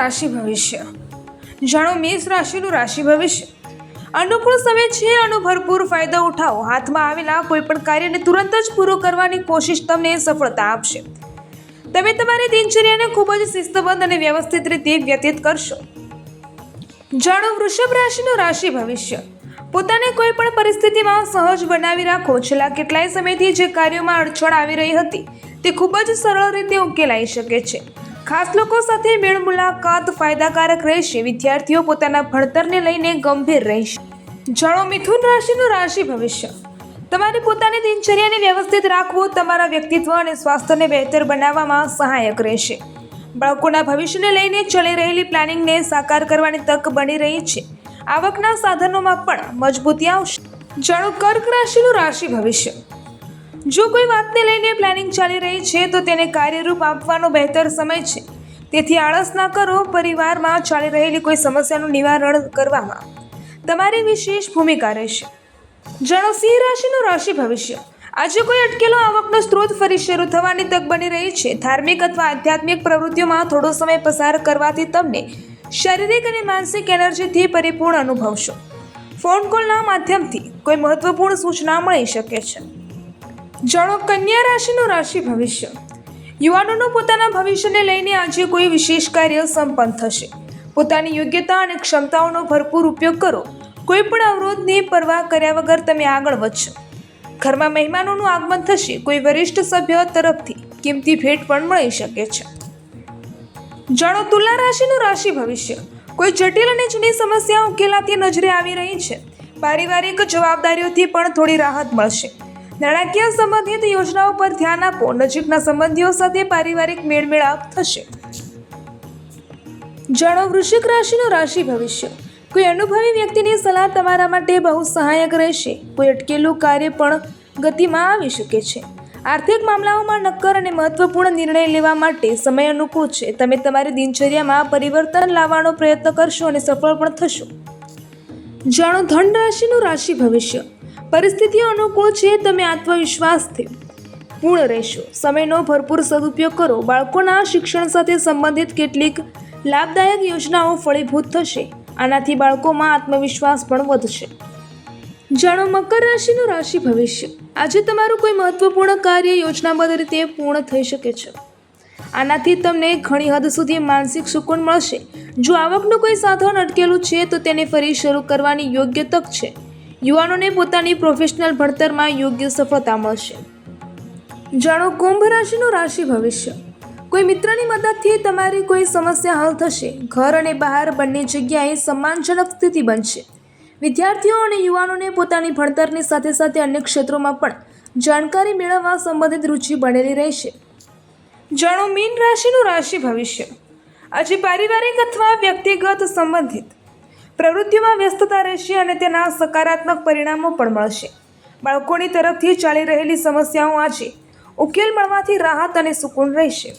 રાશિ ભવિષ્ય. જાણો મેષ રાશિનું રાશિ ભવિષ્ય. અનુકૂળ સમય છે, ભરપૂર ફાયદો ઉઠાવો. હાથમાં આવેલા કોઈ પણ કાર્યને તુરંત જ પૂરું કરવાની કોશિશ તમને સફળતા આપશે. તમે તમારી દિનચર્યાને ખૂબ જ શિસ્તબદ્ધ અને વ્યવસ્થિત રીતે વ્યતીત કરશો. જાણો વૃષભ રાશિનું રાશિ ભવિષ્ય. પોતાને કોઈ પણ પરિસ્થિતિમાં સહજ બનાવી રાખો. છેલ્લા કેટલાય સમયથી જે કાર્યોમાં અડચણ આવી રહી હતી તે ખૂબ જ સરળ રીતે ઉકેલાઈ શકે છે. ખાસ લોકો સાથે મેળ મુલાકાત ફાયદાકારક રહેશે. વિદ્યાર્થીઓ પોતાના ભણતરને લઈને ગંભીર રહેશે. જાણો મિથુન રાશિનું રાશિ ભવિષ્ય. તમારે પોતાની દિનચર્યાને વ્યવસ્થિત રાખવું તમારા વ્યક્તિત્વ અને સ્વાસ્થ્યને બહેતર બનાવવામાં સહાયક રહેશે. બાળકોના ભવિષ્યને લઈને ચલી રહેલી પ્લાનિંગને સાકાર કરવાની તક બની રહી છે. આવકના સાધનોમાં પણ મજબૂતી આવશે. જાણો કર્ક રાશિનું રાશિ ભવિષ્ય. જો કોઈ વાતને લઈને પ્લાનિંગ ચાલી રહી છે તો તેને કાર્યરૂપ આપવાનો બહેતર સમય છે. તેથી આળસ ના કરો. પરિવારમાં ચાલી રહેલી કોઈ સમસ્યાનું નિવારણ કરવામાં તમારી વિશેષ ભૂમિકા રહેશે. જાણો સિંહ રાશિનું રાશિ ભવિષ્ય. આજે કોઈ અટકેલો આવકનો સ્ત્રોત ફરી શરૂ થવાની તક બની રહી છે. ધાર્મિક અથવા આધ્યાત્મિક પ્રવૃત્તિઓમાં થોડો સમય પસાર કરવાથી તમને શારીરિક અને માનસિક એનર્જીથી પરિપૂર્ણ અનુભવશો. ફોન કોલના માધ્યમથી કોઈ મહત્વપૂર્ણ સૂચના મળી શકે છે. જાણો કન્યા રાશિનું રાશિ ભવિષ્ય. યુવાનોનો પોતાના ભવિષ્યને લઈને આજે કોઈ વિશેષ કાર્ય સંપન્ન થશે. પોતાની યોગ્યતા અને ક્ષમતાઓનો ભરપૂર ઉપયોગ કરો. કોઈ પણ અવરોધની પરવા કર્યા વગર તમે આગળ વધશો. ઘરમાં મહેમાનોનું આગમન થશે. કોઈ વરિષ્ઠ સભ્ય તરફથી કિંમતી ભેટ પણ મળી શકે છે. જાણો તુલા રાશિનું રાશિ ભવિષ્ય. કોઈ જટિલ અને જૂની સમસ્યા ઉકેલાતી નજરે આવી રહી છે. પારિવારિક જવાબદારીઓથી પણ થોડી રાહત મળશે. નાણાકીય સંબંધિત યોજનાઓ પર ધ્યાન આપો. નજીકના સંબંધીઓ સાથે પારિવારિક મેળમેળાપ થશે. જાણો વૃશ્ચિક રાશિનું રાશિ ભવિષ્ય. કોઈ અનુભવી વ્યક્તિની સલાહ તમારા માટે બહુ સહાયક રહેશે. કોઈ અટકેલું કાર્ય પણ ગતિમાં આવી શકે છે. આર્થિક મામલાઓમાં નક્કર અને મહત્વપૂર્ણ નિર્ણય લેવા માટે સમય અનુકૂળ છે. તમે તમારી દિનચર્યામાં પરિવર્તન લાવવાનો પ્રયત્ન કરશો અને સફળ પણ થશો. જાણો ધન રાશિનું રાશિ ભવિષ્ય. પરિસ્થિતિઓ અનુકૂળ છે. તમે આત્મવિશ્વાસથી પૂર્ણ રહેશો. સમયનો ભરપૂર સદુપયોગ કરો. બાળકોના શિક્ષણ સાથે સંબંધિત કેટલીક લાભદાયક યોજનાઓ ફળીભૂત થશે. આનાથી બાળકોમાં આત્મવિશ્વાસ પણ વધશે. જાણો મકર રાશિનું રાશિ ભવિષ્ય. આજે તમારું કોઈ મહત્વપૂર્ણ કાર્ય યોજનાબદ્ધ રીતે પૂર્ણ થઈ શકે છે. આનાથી તમને ઘણી હદ સુધી માનસિક સુકૂન મળશે. જો આવકનું કોઈ સાધન અટકેલું છે તો તેને ફરી શરૂ કરવાની યોગ્ય તક છે. યુવાનોને પોતાની પ્રોફેશનલ ભણતરમાં યોગ્ય સફળતા મળશે. જાણો કુંભ રાશિનું રાશિ ભવિષ્ય. કોઈ મિત્રની મદદથી તમારી કોઈ સમસ્યા હલ થશે. ઘર અને બહાર બંને જગ્યાએ સન્માનજનક સ્થિતિ બનશે. વિદ્યાર્થીઓ અને યુવાનોને પોતાની ભણતરની સાથે સાથે અન્ય ક્ષેત્રોમાં પણ જાણકારી મેળવવા સંબંધિત રુચિ બનેલી રહેશે. જાણો મીન રાશિનું રાશિ ભવિષ્ય. આજે પારિવારિક અથવા વ્યક્તિગત સંબંધિત પ્રવૃત્તિઓમાં વ્યસ્તતા રહેશે અને તેના સકારાત્મક પરિણામો પણ મળશે. બાળકોની તરફથી ચાલી રહેલી સમસ્યાઓ આજે ઉકેલ મળવાથી રાહત અને સુકૂન રહેશે.